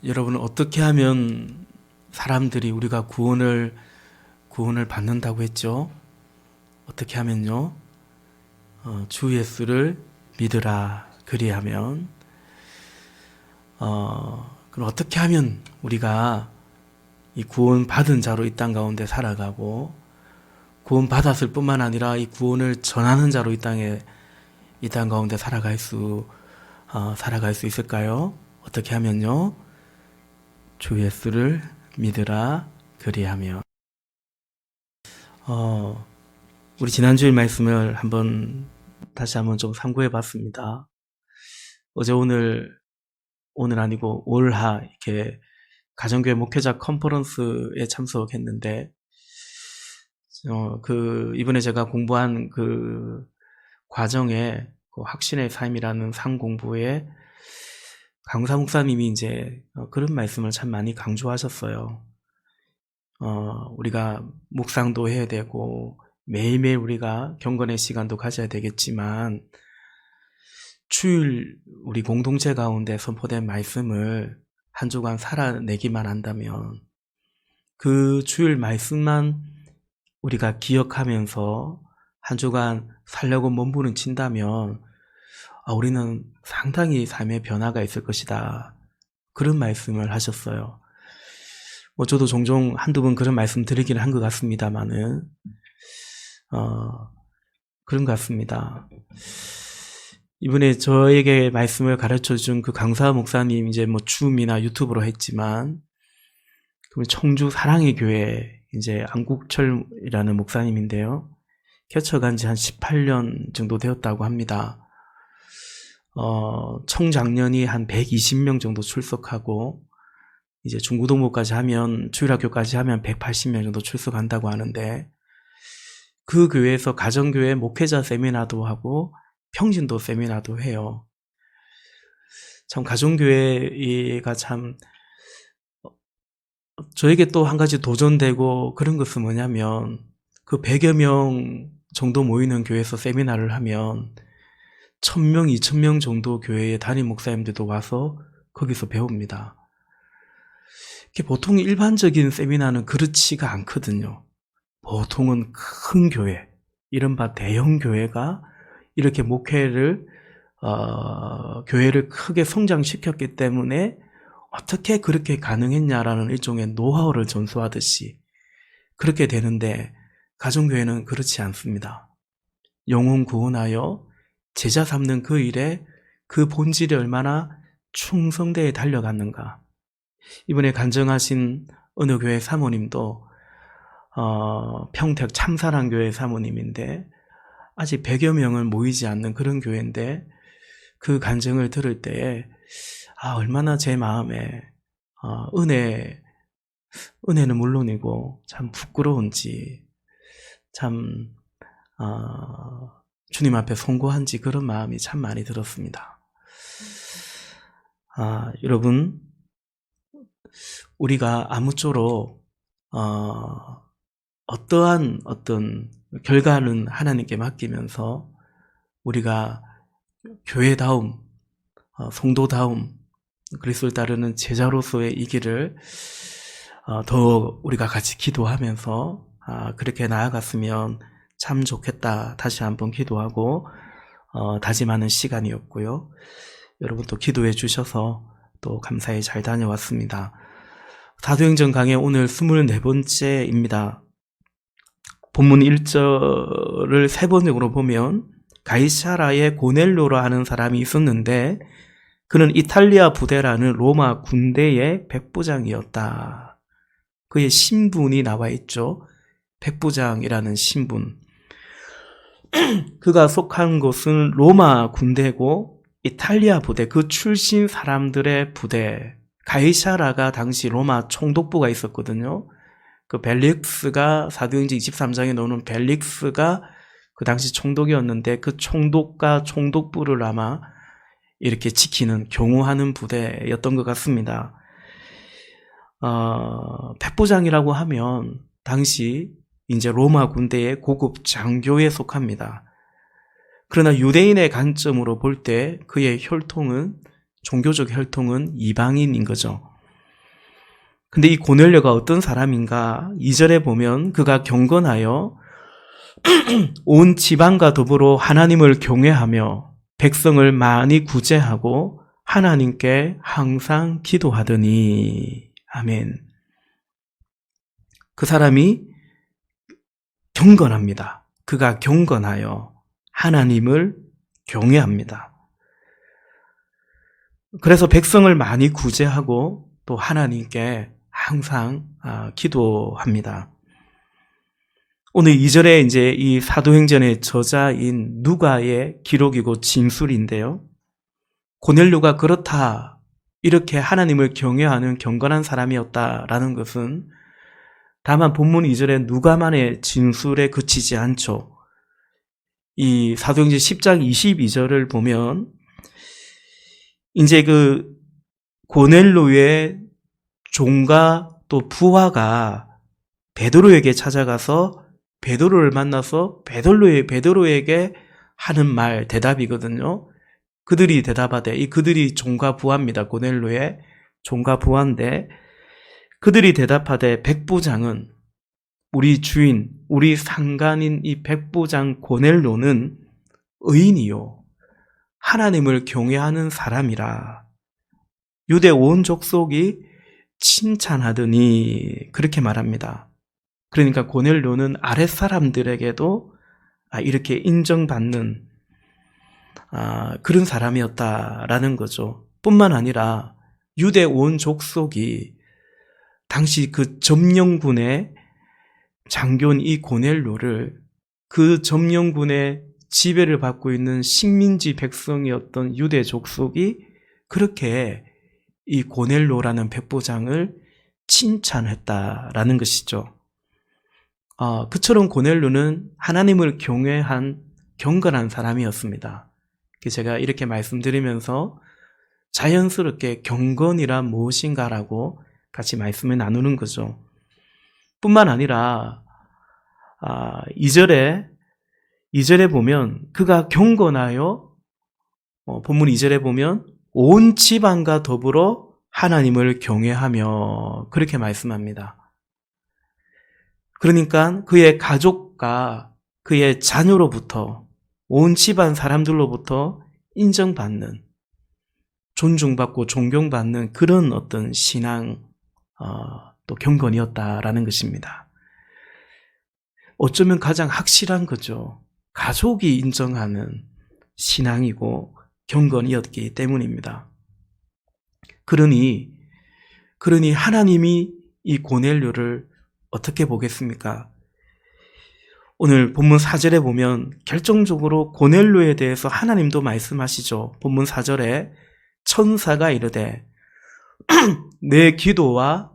여러분, 어떻게 하면 사람들이 우리가 구원을 받는다고 했죠? 어떻게 하면요? 주 예수를 믿으라. 그리하면, 그럼 어떻게 하면 우리가 이 구원 받은 자로 이 땅 가운데 살아가고, 구원 받았을 뿐만 아니라 이 구원을 전하는 자로 이 땅 가운데 살아갈 수 있을까요? 어떻게 하면요? 주 예수를 믿으라. 그리하면. 우리 지난주일 말씀을 다시 한번 좀 참고해 봤습니다. 어제 오늘 아니고 올하 이렇게 가정교회 목회자 컨퍼런스에 참석했는데, 이번에 제가 공부한 그 과정에 그 확신의 삶이라는 상공부에 강사 목사님이 이제 그런 말씀을 참 많이 강조하셨어요. 우리가 묵상도 해야 되고 매일매일 우리가 경건의 시간도 가져야 되겠지만, 주일 우리 공동체 가운데 선포된 말씀을 한 주간 살아내기만 한다면, 그 주일 말씀만 우리가 기억하면서 한 주간 살려고 몸부림친다면 우리는 상당히 삶의 변화가 있을 것이다. 그런 말씀을 하셨어요. 저도 종종 한두 번 그런 말씀 드리기는 한 것 같습니다만은, 그런 것 같습니다. 이번에 저에게 말씀을 가르쳐 준 그 강사 목사님, 이제 줌이나 유튜브로 했지만, 청주 사랑의 교회, 이제 안국철이라는 목사님인데요. 개척한 지 한 18년 정도 되었다고 합니다. 청장년이 한 120명 정도 출석하고, 이제 중고등부까지 하면, 주일학교까지 하면 180명 정도 출석한다고 하는데, 그 교회에서 가정교회 목회자 세미나도 하고 평신도 세미나도 해요. 참 가정교회가 참 저에게 또 한 가지 도전되고 그런 것은 뭐냐면, 그 100여 명 정도 모이는 교회에서 세미나를 하면 1000명, 2000명 정도 교회의 담임 목사님들도 와서 거기서 배웁니다. 보통 일반적인 세미나는 그렇지가 않거든요. 보통은 큰 교회, 이른바 대형 교회가 이렇게 교회를 크게 성장시켰기 때문에 어떻게 그렇게 가능했냐라는 일종의 노하우를 전수하듯이 그렇게 되는데, 가정교회는 그렇지 않습니다. 영혼 구원하여 제자 삼는 그 일에 그 본질이 얼마나 충성되게 달려갔는가. 이번에 간증하신 어느 교회 사모님도 평택 참사랑교회 사모님인데, 아직 100여 명을 모이지 않는 그런 교회인데, 그 간증을 들을 때에 얼마나 제 마음에 은혜는 물론이고 참 부끄러운지, 참 주님 앞에 송구한지, 그런 마음이 참 많이 들었습니다. 여러분, 우리가 아무쪼록 어떠한 결과는 하나님께 맡기면서 우리가 교회다움, 성도다움, 그리스도를 따르는 제자로서의 이 길을 더 우리가 같이 기도하면서 그렇게 나아갔으면 참 좋겠다. 다시 한번 기도하고 다짐하는 시간이었고요. 여러분 또 기도해 주셔서 또 감사히 잘 다녀왔습니다. 사도행전 강의 오늘 24번째입니다. 본문 1절을 세 번역으로 보면, 가이사라에 고넬료라 하는 사람이 있었는데 그는 이탈리아 부대라는 로마 군대의 백부장이었다. 그의 신분이 나와 있죠. 백부장이라는 신분. 그가 속한 곳은 로마 군대고 이탈리아 부대, 그 출신 사람들의 부대. 가이사라가 당시 로마 총독부가 있었거든요. 그 벨릭스가, 사도행전 23장에 나오는 벨릭스가 그 당시 총독이었는데, 그 총독과 총독부를 아마 이렇게 지키는, 경호하는 부대였던 것 같습니다. 백부장이라고 하면 당시 이제 로마 군대의 고급 장교에 속합니다. 그러나 유대인의 관점으로 볼 때 그의 혈통은, 종교적 혈통은 이방인인 거죠. 근데 이 고넬료가 어떤 사람인가? 2절에 보면 그가 경건하여 온 지방과 더불어 하나님을 경외하며 백성을 많이 구제하고 하나님께 항상 기도하더니. 아멘. 그 사람이 경건합니다. 그가 경건하여 하나님을 경외합니다. 그래서 백성을 많이 구제하고 또 하나님께 항상 기도합니다. 오늘 2절에 이제 이 사도행전의 저자인 누가의 기록이고 진술인데요. 고넬료가 그렇다, 이렇게 하나님을 경외하는 경건한 사람이었다라는 것은 다만 본문 2절에 누가만의 진술에 그치지 않죠. 이 사도행전 10장 22절을 보면 이제 그 고넬료의 종과 또 부하가 베드로에게 찾아가서 베드로를 만나서 베드로에게 하는 말, 대답이거든요. 그들이 대답하되, 이 그들이 종과 부하입니다. 고넬료의 종과 부하인데, 그들이 대답하되 백부장은, 우리 주인, 우리 상관인 이 백부장 고넬료는 의인이요 하나님을 경외하는 사람이라 유대 온 족속이 칭찬하더니, 그렇게 말합니다. 그러니까 고넬료는 아랫사람들에게도 이렇게 인정받는 그런 사람이었다라는 거죠. 뿐만 아니라 유대 온 족속이 당시 그 점령군의 장교인 이 고넬료를, 그 점령군의 지배를 받고 있는 식민지 백성이었던 유대 족속이 그렇게 이 고넬료라는 백부장을 칭찬했다라는 것이죠. 그처럼 고넬료는 하나님을 경외한 경건한 사람이었습니다. 제가 이렇게 말씀드리면서 자연스럽게 경건이란 무엇인가라고 같이 말씀을 나누는 거죠. 뿐만 아니라 2절에 보면 그가 경건하여, 본문 2절에 보면 온 집안과 더불어 하나님을 경외하며, 그렇게 말씀합니다. 그러니까 그의 가족과 그의 자녀로부터, 온 집안 사람들로부터 인정받는, 존중받고 존경받는 그런 어떤 신앙, 또 경건이었다라는 것입니다. 어쩌면 가장 확실한 거죠. 가족이 인정하는 신앙이고 경건이었기 때문입니다. 그러니 하나님이 이 고넬료를 어떻게 보겠습니까? 오늘 본문 4절에 보면 결정적으로 고넬료에 대해서 하나님도 말씀하시죠. 본문 4절에 천사가 이르되 내 기도와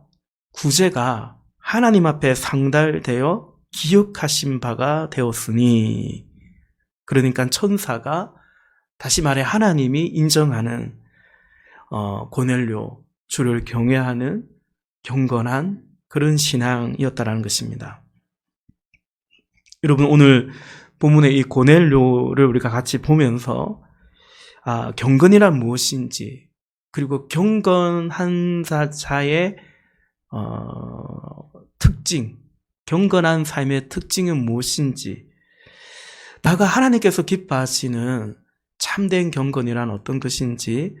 구제가 하나님 앞에 상달되어 기억하신 바가 되었으니, 그러니까 천사가, 다시 말해 하나님이 인정하는 고넬료, 주를 경외하는 경건한 그런 신앙이었다라는 것입니다. 여러분, 오늘 본문의 이 고넬료를 우리가 같이 보면서 경건이란 무엇인지, 그리고 경건한 자의 특징, 경건한 삶의 특징은 무엇인지, 나가 하나님께서 기뻐하시는 참된 경건이란 어떤 것인지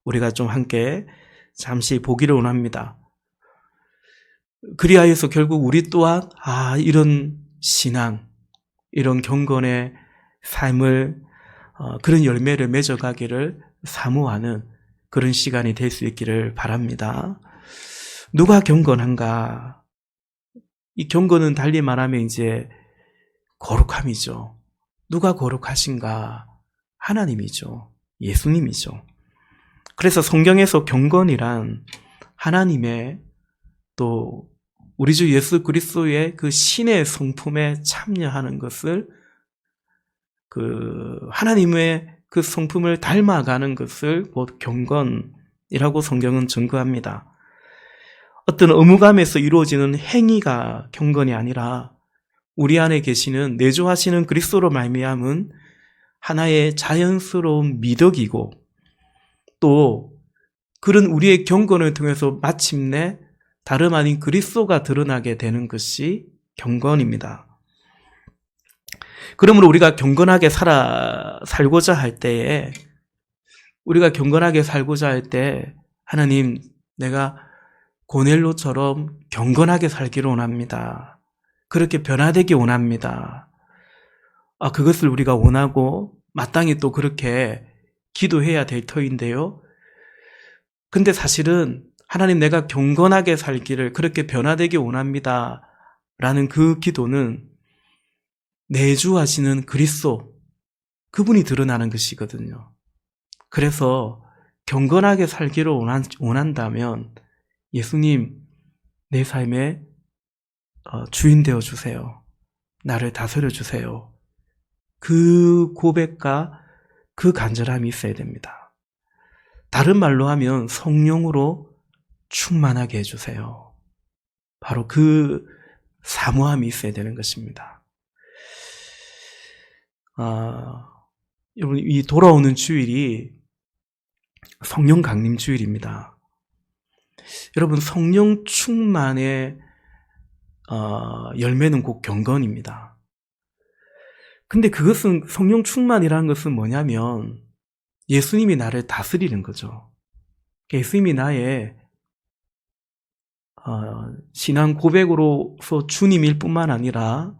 우리가 좀 함께 잠시 보기를 원합니다. 그리하여서 결국 우리 또한 이런 신앙, 이런 경건의 삶을, 그런 열매를 맺어가기를 사모하는 그런 시간이 될 수 있기를 바랍니다. 누가 경건한가? 이 경건은 달리 말하면 이제 거룩함이죠. 누가 거룩하신가? 하나님이죠. 예수님이죠. 그래서 성경에서 경건이란 하나님의, 또 우리 주 예수 그리스도의 그 신의 성품에 참여하는 것을, 그 하나님의 그 성품을 닮아가는 것을 곧 경건이라고 성경은 증거합니다. 어떤 의무감에서 이루어지는 행위가 경건이 아니라 우리 안에 계시는 내주하시는 그리스도로 말미암은 하나의 자연스러운 미덕이고, 또 그런 우리의 경건을 통해서 마침내 다름 아닌 그리스도가 드러나게 되는 것이 경건입니다. 그러므로 우리가 경건하게 살고자 할 때에 하나님, 내가 고넬로처럼 경건하게 살기를 원합니다. 그렇게 변화되기 원합니다. 그것을 우리가 원하고 마땅히 또 그렇게 기도해야 될 터인데요. 근데 사실은 하나님, 내가 경건하게 살기를, 그렇게 변화되기 원합니다 라는 그 기도는 내주하시는 그리스도, 그분이 드러나는 것이거든요. 그래서 경건하게 살기를 원한다면 예수님, 내 삶의 주인 되어 주세요. 나를 다스려 주세요. 그 고백과 그 간절함이 있어야 됩니다. 다른 말로 하면 성령으로 충만하게 해주세요. 바로 그 사모함이 있어야 되는 것입니다. 여러분, 이 돌아오는 주일이 성령 강림 주일입니다. 여러분, 성령 충만의 열매는 곧 경건입니다. 근데 그것은, 성령 충만이라는 것은 뭐냐면 예수님이 나를 다스리는 거죠. 예수님이 나의 신앙 고백으로서 주님일 뿐만 아니라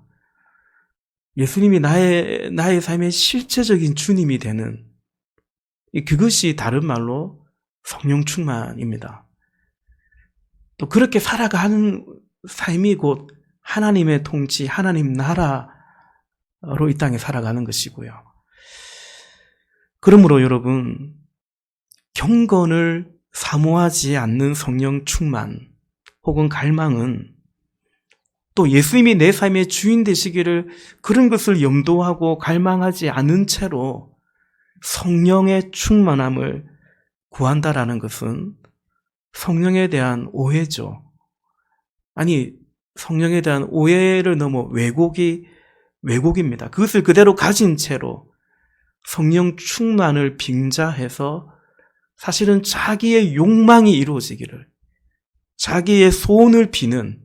예수님이 나의 삶의 실제적인 주님이 되는, 그것이 다른 말로 성령 충만입니다. 또 그렇게 살아가는 삶이 곧 하나님의 통치, 하나님 나라로 이 땅에 살아가는 것이고요. 그러므로 여러분, 경건을 사모하지 않는 성령 충만 혹은 갈망은, 또 예수님이 내 삶의 주인 되시기를 그런 것을 염두하고 갈망하지 않은 채로 성령의 충만함을 구한다라는 것은 성령에 대한 오해죠. 아니, 성령에 대한 오해를 넘어 왜곡입니다. 그것을 그대로 가진 채로 성령 충만을 빙자해서 사실은 자기의 욕망이 이루어지기를, 자기의 소원을 비는,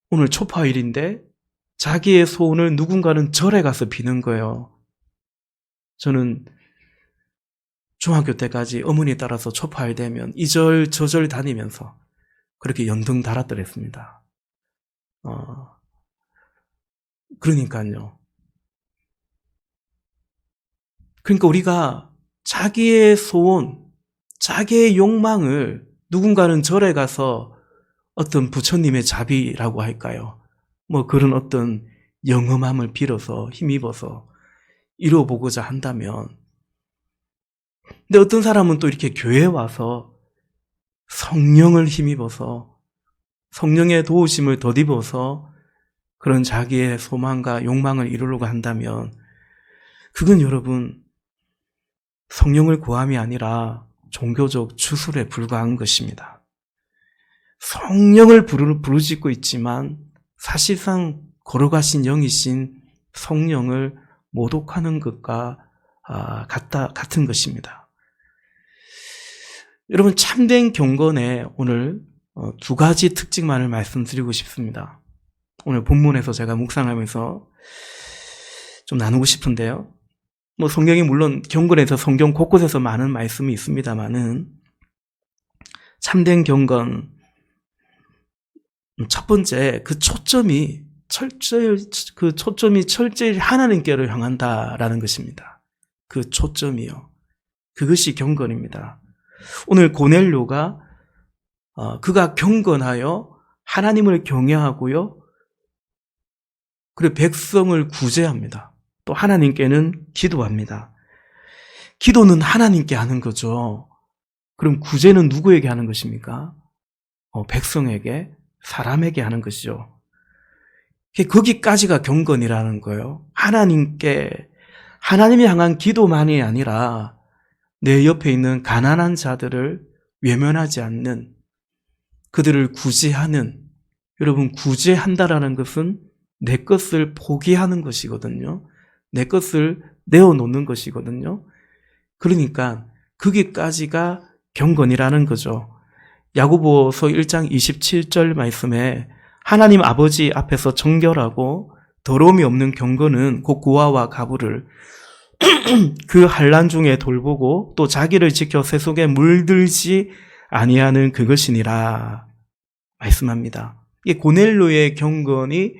오늘 초파일인데 자기의 소원을 누군가는 절에 가서 비는 거예요. 저는 중학교 때까지 어머니 따라서 초파일 되면 이 절 저 절 다니면서 그렇게 연등 달았더랬습니다. 그러니까요. 그러니까 우리가 자기의 소원, 자기의 욕망을 누군가는 절에 가서 어떤 부처님의 자비라고 할까요? 그런 어떤 영험함을 빌어서 힘입어서 이루어보고자 한다면, 근데 어떤 사람은 또 이렇게 교회에 와서 성령을 힘입어서 성령의 도우심을 덧입어서 그런 자기의 소망과 욕망을 이루려고 한다면, 그건 여러분 성령을 구함이 아니라 종교적 주술에 불과한 것입니다. 성령을 부르짖고 있지만 사실상 걸어가신 영이신 성령을 모독하는 것과 같은 것입니다. 여러분, 참된 경건에 오늘 두 가지 특징만을 말씀드리고 싶습니다. 오늘 본문에서 제가 묵상하면서 좀 나누고 싶은데요. 성경이 물론 경건에서 성경 곳곳에서 많은 말씀이 있습니다만은, 참된 경건 첫 번째, 그 초점이 철저히 하나님께로 향한다라는 것입니다. 그 초점이요. 그것이 경건입니다. 오늘 고넬료가 그가 경건하여 하나님을 경외하고요, 그리고 백성을 구제합니다. 또 하나님께는 기도합니다. 기도는 하나님께 하는 거죠. 그럼 구제는 누구에게 하는 것입니까? 백성에게, 사람에게 하는 것이죠. 거기까지가 경건이라는 거예요. 하나님이 향한 기도만이 아니라 내 옆에 있는 가난한 자들을 외면하지 않는, 그들을 구제하는, 여러분, 구제한다라는 것은 내 것을 포기하는 것이거든요. 내 것을 내어놓는 것이거든요. 그러니까 거기까지가 경건이라는 거죠. 야고보서 1장 27절 말씀에 하나님 아버지 앞에서 정결하고 더러움이 없는 경건은 곧 고아와 가부를 그 환난 중에 돌보고 또 자기를 지켜 새 속에 물들지 아니하는 그것이니라 말씀합니다. 이 고넬료의 경건이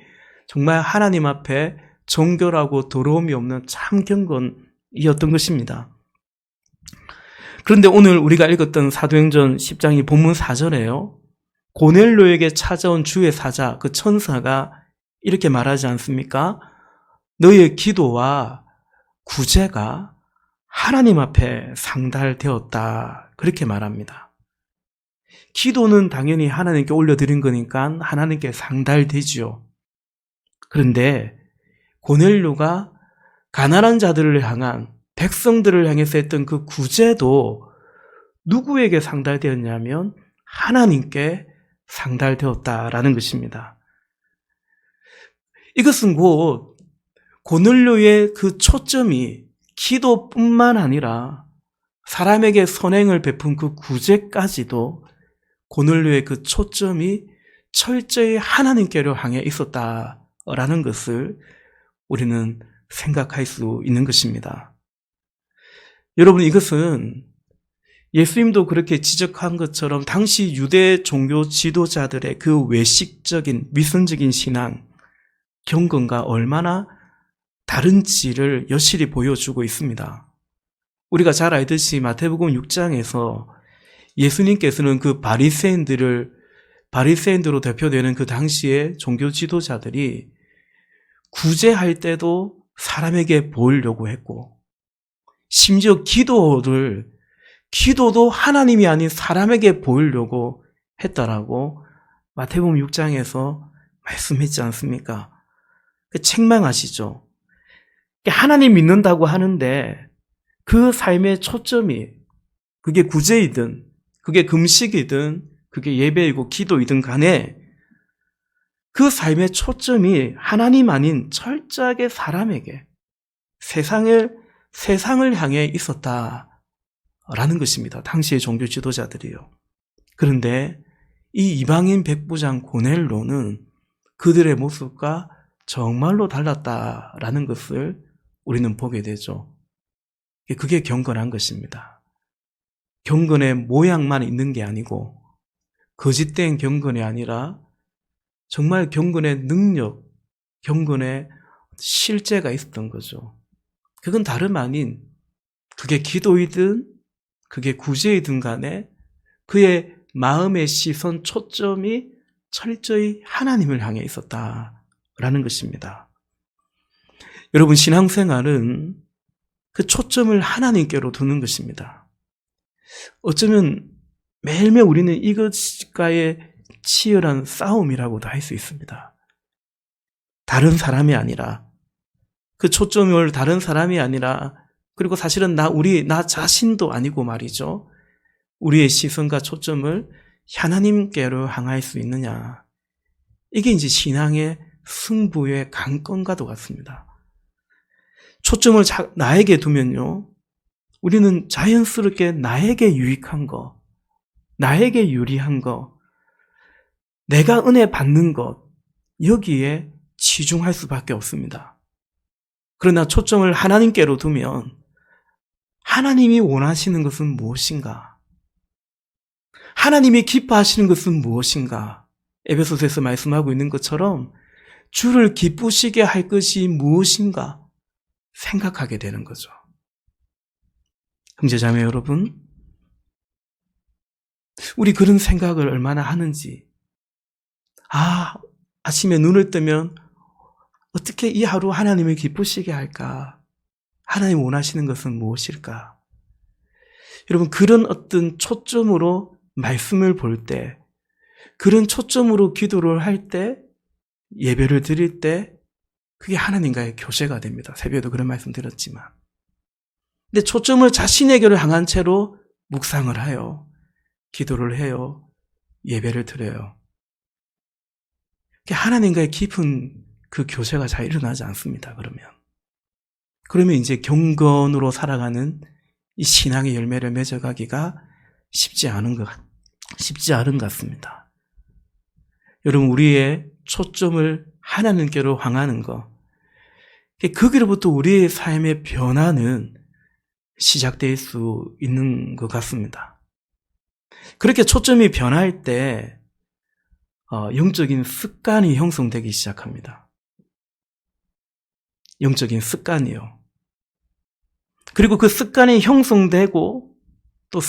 정말 하나님 앞에 정결하고 더러움이 없는 참 경건이었던 것입니다. 그런데 오늘 우리가 읽었던 사도행전 10장이 본문 4절에요. 고넬료에게 찾아온 주의 사자, 그 천사가 이렇게 말하지 않습니까? 너의 기도와 구제가 하나님 앞에 상달되었다. 그렇게 말합니다. 기도는 당연히 하나님께 올려드린 거니까 하나님께 상달되지요. 그런데 고넬료가 가난한 자들을 향한 백성들을 향해서 했던 그 구제도 누구에게 상달되었냐면 하나님께 상달되었다라는 것입니다. 이것은 곧 고넬료의 그 초점이 기도뿐만 아니라 사람에게 선행을 베푼 그 구제까지도 고넬료의 그 초점이 철저히 하나님께로 향해 있었다라는 것을 우리는 생각할 수 있는 것입니다. 여러분, 이것은 예수님도 그렇게 지적한 것처럼 당시 유대 종교 지도자들의 그 외식적인 미선적인 신앙, 경건과 얼마나 다른지를 여실히 보여주고 있습니다. 우리가 잘 알듯이 마태복음 6장에서 예수님께서는 그 바리새인으로 대표되는 그 당시의 종교 지도자들이 구제할 때도 사람에게 보이려고 했고, 심지어 기도도 하나님이 아닌 사람에게 보이려고 했다라고 마태복음 6장에서 말씀했지 않습니까? 책망하시죠. 하나님 믿는다고 하는데 그 삶의 초점이 그게 구제이든 그게 금식이든 그게 예배이고 기도이든 간에 그 삶의 초점이 하나님 아닌 철저하게 사람에게 세상을 향해 있었다라는 것입니다. 당시의 종교 지도자들이요. 그런데 이 이방인 백부장 고넬료는 그들의 모습과 정말로 달랐다라는 것을 우리는 보게 되죠. 그게 경건한 것입니다. 경건의 모양만 있는 게 아니고 거짓된 경건이 아니라 정말 경건의 능력, 경건의 실제가 있었던 거죠. 그건 다름 아닌 그게 기도이든 그게 구제이든 간에 그의 마음의 시선, 초점이 철저히 하나님을 향해 있었다라는 것입니다. 여러분, 신앙생활은 그 초점을 하나님께로 두는 것입니다. 어쩌면 매일매일 우리는 이것과의 치열한 싸움이라고도 할 수 있습니다. 다른 사람이 아니라, 그 초점을 다른 사람이 아니라, 그리고 사실은 나 자신도 아니고 말이죠. 우리의 시선과 초점을 하나님께로 향할 수 있느냐. 이게 이제 신앙의 승부의 관건과도 같습니다. 초점을 나에게 두면요, 우리는 자연스럽게 나에게 유익한 거, 나에게 유리한 거, 내가 은혜 받는 것, 여기에 치중할 수밖에 없습니다. 그러나 초점을 하나님께로 두면 하나님이 원하시는 것은 무엇인가? 하나님이 기뻐하시는 것은 무엇인가? 에베소서에서 말씀하고 있는 것처럼 주를 기쁘시게 할 것이 무엇인가 생각하게 되는 거죠. 형제자매 여러분, 우리 그런 생각을 얼마나 하는지, 아침에 눈을 뜨면 어떻게 이 하루 하나님을 기쁘시게 할까? 하나님 원하시는 것은 무엇일까? 여러분, 그런 어떤 초점으로 말씀을 볼 때, 그런 초점으로 기도를 할 때, 예배를 드릴 때, 그게 하나님과의 교제가 됩니다. 새벽에도 그런 말씀 드렸지만. 근데 초점을 자신에게로 향한 채로 묵상을 해요. 기도를 해요. 예배를 드려요. 하나님과의 깊은 그 교제가 잘 일어나지 않습니다. 그러면 이제 경건으로 살아가는 이 신앙의 열매를 맺어가기가 쉽지 않은 것 같습니다. 여러분, 우리의 초점을 하나님께로 향하는 것, 거기로부터 우리의 삶의 변화는 시작될 수 있는 것 같습니다. 그렇게 초점이 변할 때 영적인 습관이 형성되기 시작합니다. 영적인 습관이요. 그리고 그 습관이 형성되고 또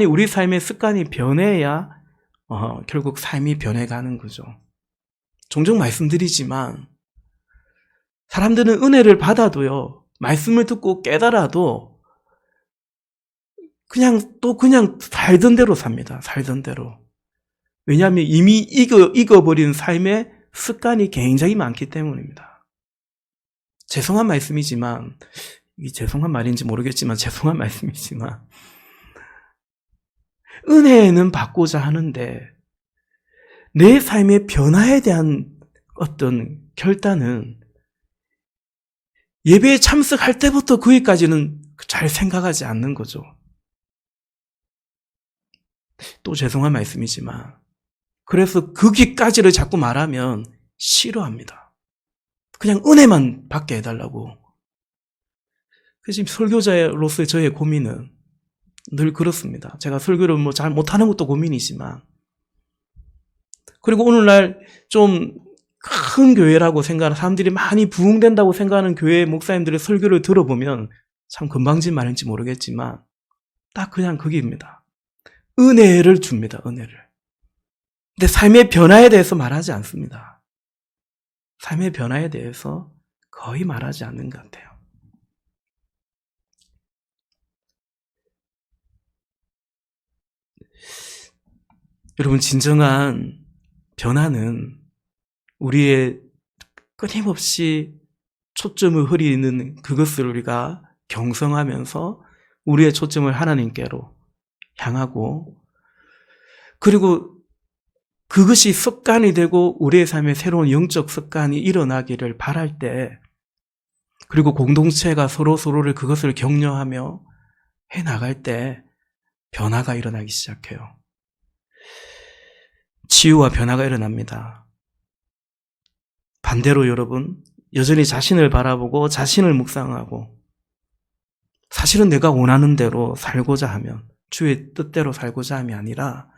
우리 삶의 습관이 변해야 결국 삶이 변해가는 거죠. 종종 말씀드리지만 사람들은 은혜를 받아도요, 말씀을 듣고 깨달아도 그냥 살던 대로 삽니다. 살던 대로. 왜냐하면 이미 익어버린 삶의 습관이 굉장히 많기 때문입니다. 죄송한 말씀이지만, 이게 죄송한 말인지 모르겠지만 죄송한 말씀이지만, 은혜는 받고자 하는데 내 삶의 변화에 대한 어떤 결단은 예배에 참석할 때부터 거기까지는 잘 생각하지 않는 거죠. 또 죄송한 말씀이지만, 그래서 거기까지를 자꾸 말하면 싫어합니다. 그냥 은혜만 받게 해달라고. 지금 설교자로서의 저의 고민은 늘 그렇습니다. 제가 설교를 잘 못하는 것도 고민이지만, 그리고 오늘날 좀 큰 교회라고 생각하는 사람들이 많이 부흥된다고 생각하는 교회 목사님들의 설교를 들어보면 참 건방진 말인지 모르겠지만 딱 그냥 거기입니다. 은혜를 줍니다. 은혜를. 근데 삶의 변화에 대해서 말하지 않습니다. 삶의 변화에 대해서 거의 말하지 않는 것 같아요. 여러분, 진정한 변화는 우리의 끊임없이 초점을 흐리는 그것을 우리가 경성하면서 우리의 초점을 하나님께로 향하고, 그리고 그것이 습관이 되고 우리의 삶에 새로운 영적 습관이 일어나기를 바랄 때, 그리고 공동체가 서로를 그것을 격려하며 해나갈 때 변화가 일어나기 시작해요. 치유와 변화가 일어납니다. 반대로 여러분, 여전히 자신을 바라보고 자신을 묵상하고 사실은 내가 원하는 대로 살고자 하면, 주의 뜻대로 살고자 함이 아니라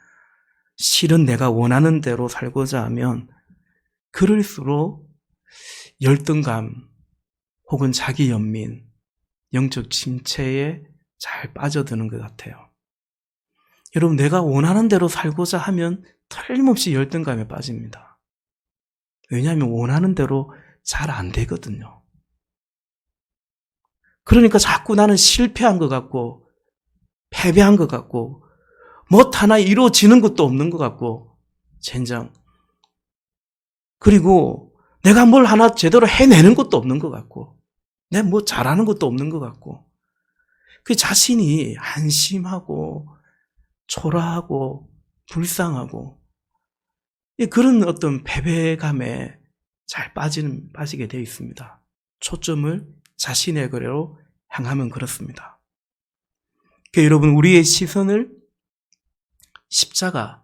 실은 내가 원하는 대로 살고자 하면 그럴수록 열등감 혹은 자기 연민, 영적 침체에 잘 빠져드는 것 같아요. 여러분, 내가 원하는 대로 살고자 하면 틀림없이 열등감에 빠집니다. 왜냐하면 원하는 대로 잘 안 되거든요. 그러니까 자꾸 나는 실패한 것 같고 패배한 것 같고 뭐 하나 이루어지는 것도 없는 것 같고 젠장. 그리고 내가 뭘 하나 제대로 해내는 것도 없는 것 같고 내가 뭐 잘하는 것도 없는 것 같고, 그 자신이 한심하고 초라하고 불쌍하고 그런 어떤 패배감에 잘 빠지게 되어 있습니다. 초점을 자신의 거래로 향하면 그렇습니다. 그러니까 여러분, 우리의 시선을 십자가,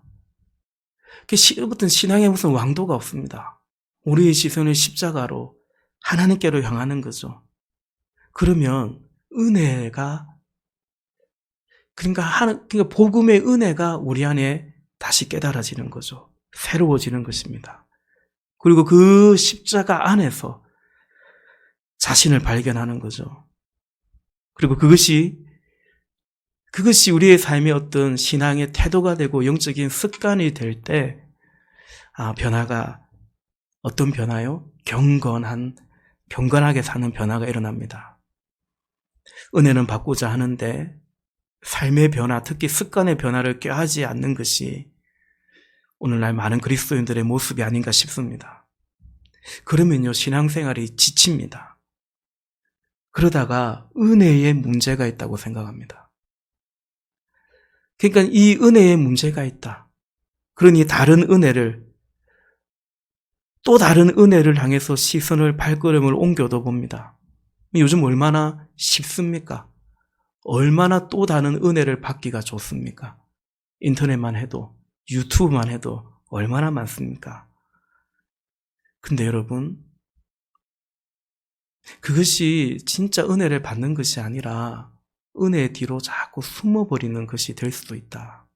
어떤 신앙에 무슨 왕도가 없습니다. 우리의 시선을 십자가로 하나님께로 향하는 거죠. 그러면 은혜가, 그러니까 복음의 은혜가 우리 안에 다시 깨달아지는 거죠. 새로워지는 것입니다. 그리고 그 십자가 안에서 자신을 발견하는 거죠. 그리고 그것이 우리의 삶의 어떤 신앙의 태도가 되고 영적인 습관이 될 때, 변화가, 어떤 변화요? 경건하게 사는 변화가 일어납니다. 은혜는 받고자 하는데 삶의 변화, 특히 습관의 변화를 꾀하지 않는 것이 오늘날 많은 그리스도인들의 모습이 아닌가 싶습니다. 그러면요, 신앙생활이 지칩니다. 그러다가 은혜에 문제가 있다고 생각합니다. 그러니까 이 은혜에 문제가 있다. 그러니 또 다른 은혜를 향해서 시선을, 발걸음을 옮겨도 봅니다. 요즘 얼마나 쉽습니까? 얼마나 또 다른 은혜를 받기가 좋습니까? 인터넷만 해도, 유튜브만 해도 얼마나 많습니까? 근데 여러분, 그것이 진짜 은혜를 받는 것이 아니라 은혜 뒤로 자꾸 숨어버리는 것이 될 수도 있다.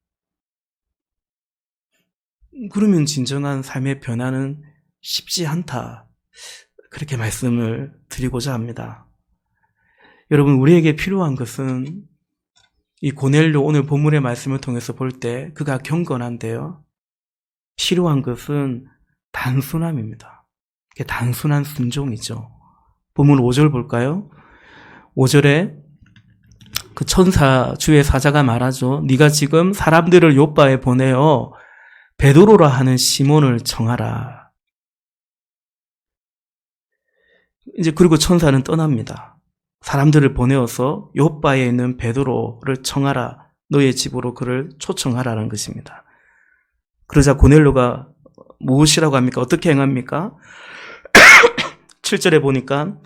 그러면 진정한 삶의 변화는 쉽지 않다. 그렇게 말씀을 드리고자 합니다. 여러분, 우리에게 필요한 것은 이 고넬료 오늘 본문의 말씀을 통해서 볼 때 그가 경건한데요. 필요한 것은 단순함입니다. 단순한 순종이죠. 본문 5절 볼까요? 5절에 그 천사 주의 사자가 말하죠. 네가 지금 사람들을 요바에 보내어 베드로라 하는 시몬을 청하라. 이제 그리고 천사는 떠납니다. 사람들을 보내어서 요바에 있는 베드로를 청하라. 너의 집으로 그를 초청하라는 것입니다. 그러자 고넬료가 무엇이라고 합니까? 어떻게 행합니까? 7절에 보니까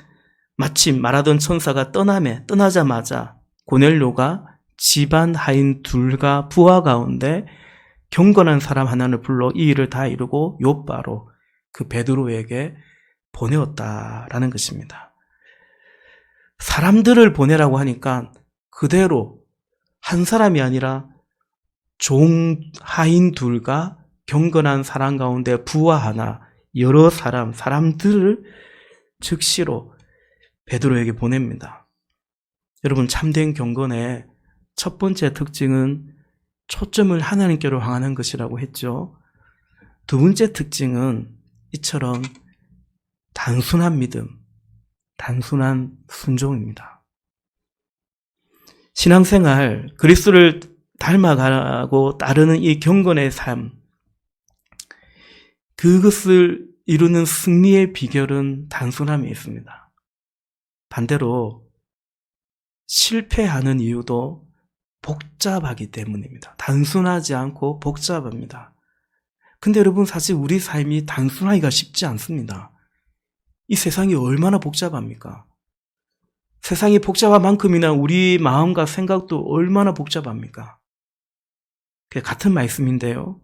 마침 말하던 천사가 떠나자마자 고넬료가 집안 하인 둘과 부하 가운데 경건한 사람 하나를 불러 이 일을 다 이루고 요바로 그 베드로에게 보내었다라는 것입니다. 사람들을 보내라고 하니까 그대로 한 사람이 아니라 종 하인 둘과 경건한 사람 가운데 부하 하나, 여러 사람들을 즉시로 베드로에게 보냅니다. 여러분, 참된 경건의 첫 번째 특징은 초점을 하나님께로 향하는 것이라고 했죠. 두 번째 특징은 이처럼 단순한 믿음, 단순한 순종입니다. 신앙생활, 그리스도를 닮아가고 따르는 이 경건의 삶, 그것을 이루는 승리의 비결은 단순함에 있습니다. 반대로 실패하는 이유도 복잡하기 때문입니다. 단순하지 않고 복잡합니다. 근데 여러분, 사실 우리 삶이 단순하기가 쉽지 않습니다. 이 세상이 얼마나 복잡합니까? 세상이 복잡한 만큼이나 우리 마음과 생각도 얼마나 복잡합니까? 같은 말씀인데요.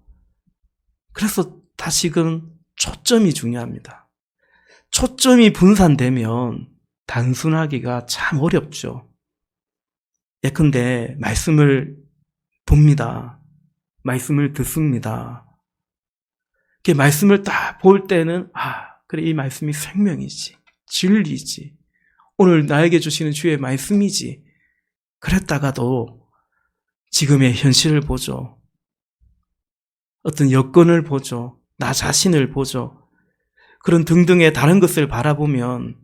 그래서 다시금 초점이 중요합니다. 초점이 분산되면 단순하기가 참 어렵죠. 예컨대 말씀을 봅니다. 말씀을 듣습니다. 말씀을 딱 볼 때는 그래, 이 말씀이 생명이지, 진리지, 오늘 나에게 주시는 주의 말씀이지. 그랬다가도 지금의 현실을 보죠. 어떤 여건을 보죠. 나 자신을 보죠. 그런 등등의 다른 것을 바라보면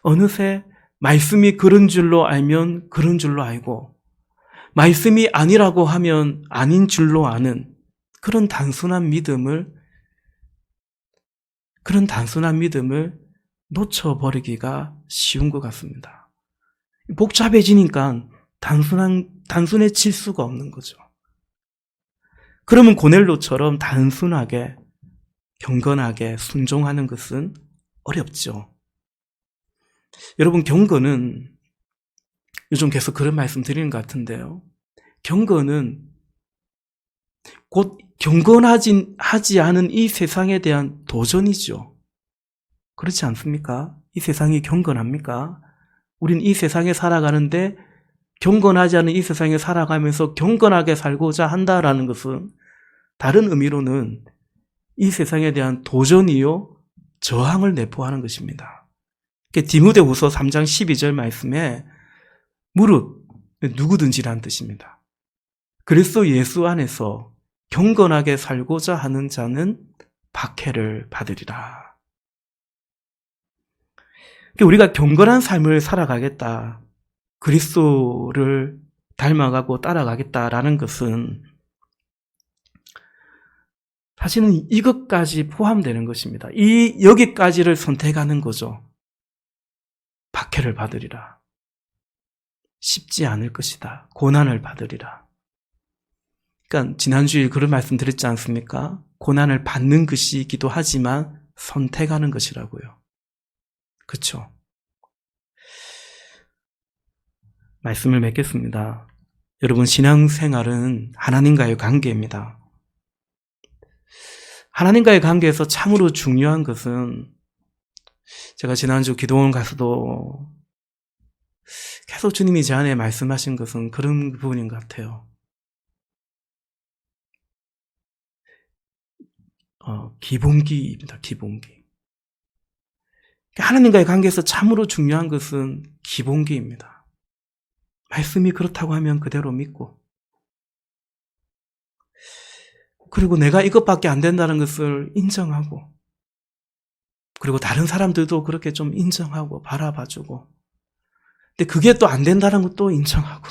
어느새 말씀이 그런 줄로 알면 그런 줄로 알고, 말씀이 아니라고 하면 아닌 줄로 아는 그런 단순한 믿음을 놓쳐버리기가 쉬운 것 같습니다. 복잡해지니까 단순해질 수가 없는 거죠. 그러면 고넬료처럼 단순하게, 경건하게 순종하는 것은 어렵죠. 여러분, 경건은 요즘 계속 그런 말씀 드리는 것 같은데요. 경건은 곧 경건하지 않은 이 세상에 대한 도전이죠. 그렇지 않습니까? 이 세상이 경건합니까? 우린 이 세상에 살아가는데 경건하지 않은 이 세상에 살아가면서 경건하게 살고자 한다라는 것은 다른 의미로는 이 세상에 대한 도전이요, 저항을 내포하는 것입니다. 디모데후서 3장 12절 말씀에 무릇 누구든지란 뜻입니다. 그리스도 예수 안에서 경건하게 살고자 하는 자는 박해를 받으리라. 우리가 경건한 삶을 살아가겠다, 그리스도를 닮아가고 따라가겠다라는 것은 사실은 이것까지 포함되는 것입니다. 여기까지를 선택하는 거죠. 박해를 받으리라. 쉽지 않을 것이다. 고난을 받으리라. 그러니까 지난주에 그런 말씀 드렸지 않습니까? 고난을 받는 것이기도 하지만 선택하는 것이라고요. 그렇죠? 말씀을 맺겠습니다. 여러분, 신앙생활은 하나님과의 관계입니다. 하나님과의 관계에서 참으로 중요한 것은 제가 지난주 기도원 가서도 계속 주님이 제 안에 말씀하신 것은 그런 부분인 것 같아요. 기본기입니다. 기본기. 하나님과의 관계에서 참으로 중요한 것은 기본기입니다. 말씀이 그렇다고 하면 그대로 믿고, 그리고 내가 이것밖에 안 된다는 것을 인정하고, 그리고 다른 사람들도 그렇게 좀 인정하고 바라봐주고, 근데 그게 또 안 된다는 것도 인정하고,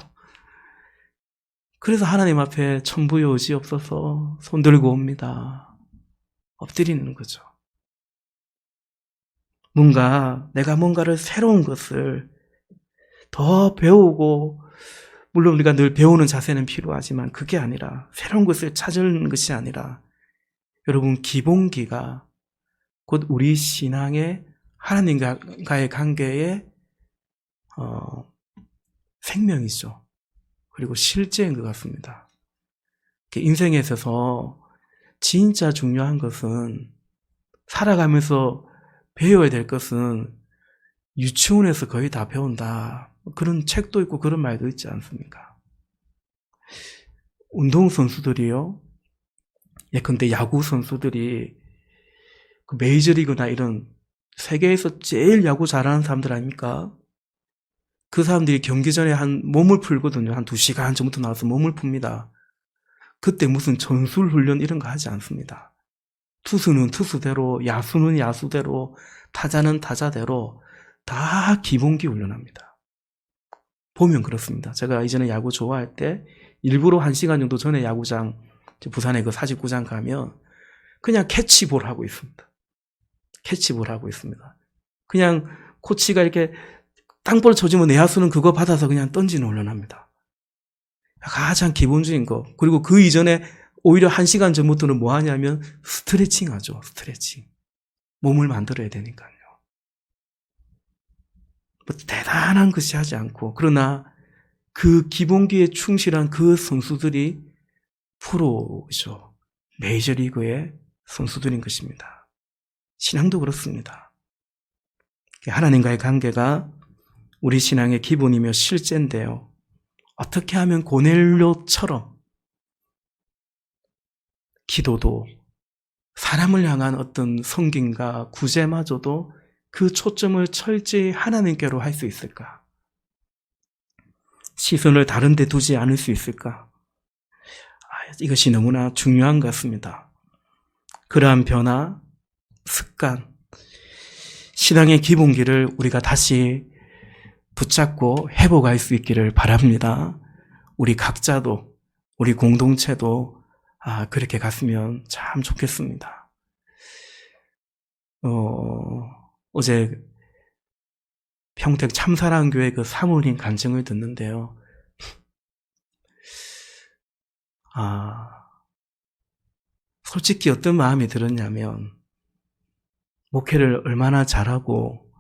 그래서 하나님 앞에 천부여지옵소서 손 들고 옵니다. 엎드리는 거죠. 내가 뭔가를 새로운 것을 더 배우고, 물론 우리가 늘 배우는 자세는 필요하지만 그게 아니라, 새로운 것을 찾는 것이 아니라, 여러분, 기본기가 곧 우리 신앙의 하나님과의 관계의 생명이죠. 그리고 실제인 것 같습니다. 인생에 있어서 진짜 중요한 것은, 살아가면서 배워야 될 것은 유치원에서 거의 다 배운다, 그런 책도 있고 그런 말도 있지 않습니까? 운동선수들이요, 예컨대 야구 선수들이 그 메이저리그나 이런 세계에서 제일 야구 잘하는 사람들 아닙니까? 그 사람들이 경기 전에 몸을 풀거든요. 한 2시간 전부터 나와서 몸을 풉니다. 그때 무슨 전술 훈련 이런 거 하지 않습니다. 투수는 투수대로, 야수는 야수대로, 타자는 타자대로 다 기본기 훈련합니다. 보면 그렇습니다. 제가 이전에 야구 좋아할 때 일부러 1시간 정도 전에 야구장, 부산에 그 사직구장 가면 그냥 캐치볼 하고 있습니다. 캐치볼 하고 있습니다. 그냥 코치가 이렇게 땅볼 쳐주면 내야수는 그거 받아서 그냥 던지는 훈련합니다. 가장 기본적인 거. 그리고 그 이전에 오히려 1시간 전부터는 뭐 하냐면 스트레칭 하죠. 스트레칭. 몸을 만들어야 되니까요. 뭐 대단한 것이 하지 않고, 그러나 그 기본기에 충실한 그 선수들이 프로죠. 메이저리그의 선수들인 것입니다. 신앙도 그렇습니다. 하나님과의 관계가 우리 신앙의 기본이며 실제인데요, 어떻게 하면 고넬료처럼 기도도, 사람을 향한 어떤 섬김과 구제마저도 그 초점을 철저히 하나님께로 할 수 있을까? 시선을 다른 데 두지 않을 수 있을까? 이것이 너무나 중요한 것 같습니다. 그러한 변화, 습관, 신앙의 기본기를 우리가 다시 붙잡고 회복할 수 있기를 바랍니다. 우리 각자도, 우리 공동체도 그렇게 갔으면 참 좋겠습니다. 어제 평택 참사랑교회 그 사모님 간증을 듣는데요. 솔직히 어떤 마음이 들었냐면, 목회를 얼마나 잘하고,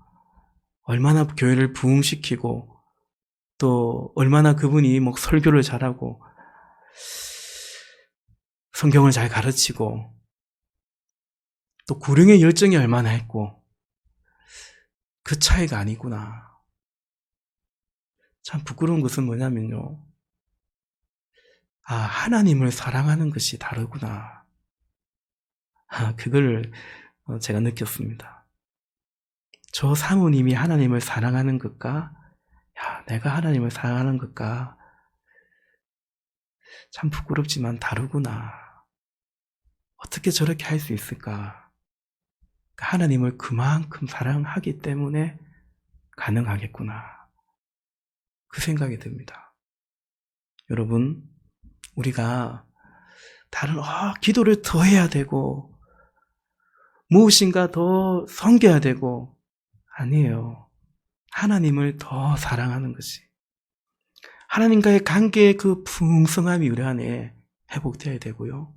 얼마나 교회를 부흥시키고, 또 얼마나 그분이 설교를 잘하고, 성경을 잘 가르치고, 또 구령의 열정이 얼마나 했고, 그 차이가 아니구나. 참 부끄러운 것은 뭐냐면요, 하나님을 사랑하는 것이 다르구나. 그걸 제가 느꼈습니다. 저 사모님이 하나님을 사랑하는 것과, 내가 하나님을 사랑하는 것과 참 부끄럽지만 다르구나. 어떻게 저렇게 할 수 있을까? 하나님을 그만큼 사랑하기 때문에 가능하겠구나. 그 생각이 듭니다. 여러분, 우리가 다른 기도를 더 해야 되고, 무엇인가 더 섬겨야 되고, 아니에요. 하나님을 더 사랑하는 것이, 하나님과의 관계의 그 풍성함이 우리 안에 회복되어야 되고요.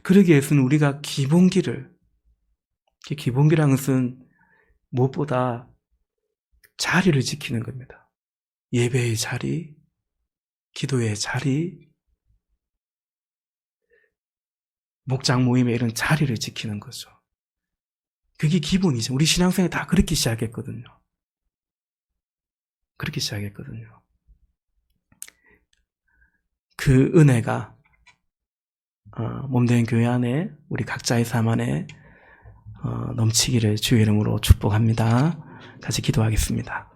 그러기 위해서는 우리가 기본기라는 것은 무엇보다 자리를 지키는 겁니다. 예배의 자리, 기도의 자리, 목장 모임의 이런 자리를 지키는 거죠. 그게 기본이죠. 우리 신앙생활 다 그렇게 시작했거든요. 그렇게 시작했거든요. 그 은혜가 몸된 교회 안에 우리 각자의 삶 안에 넘치기를 주의 이름으로 축복합니다. 같이 기도하겠습니다.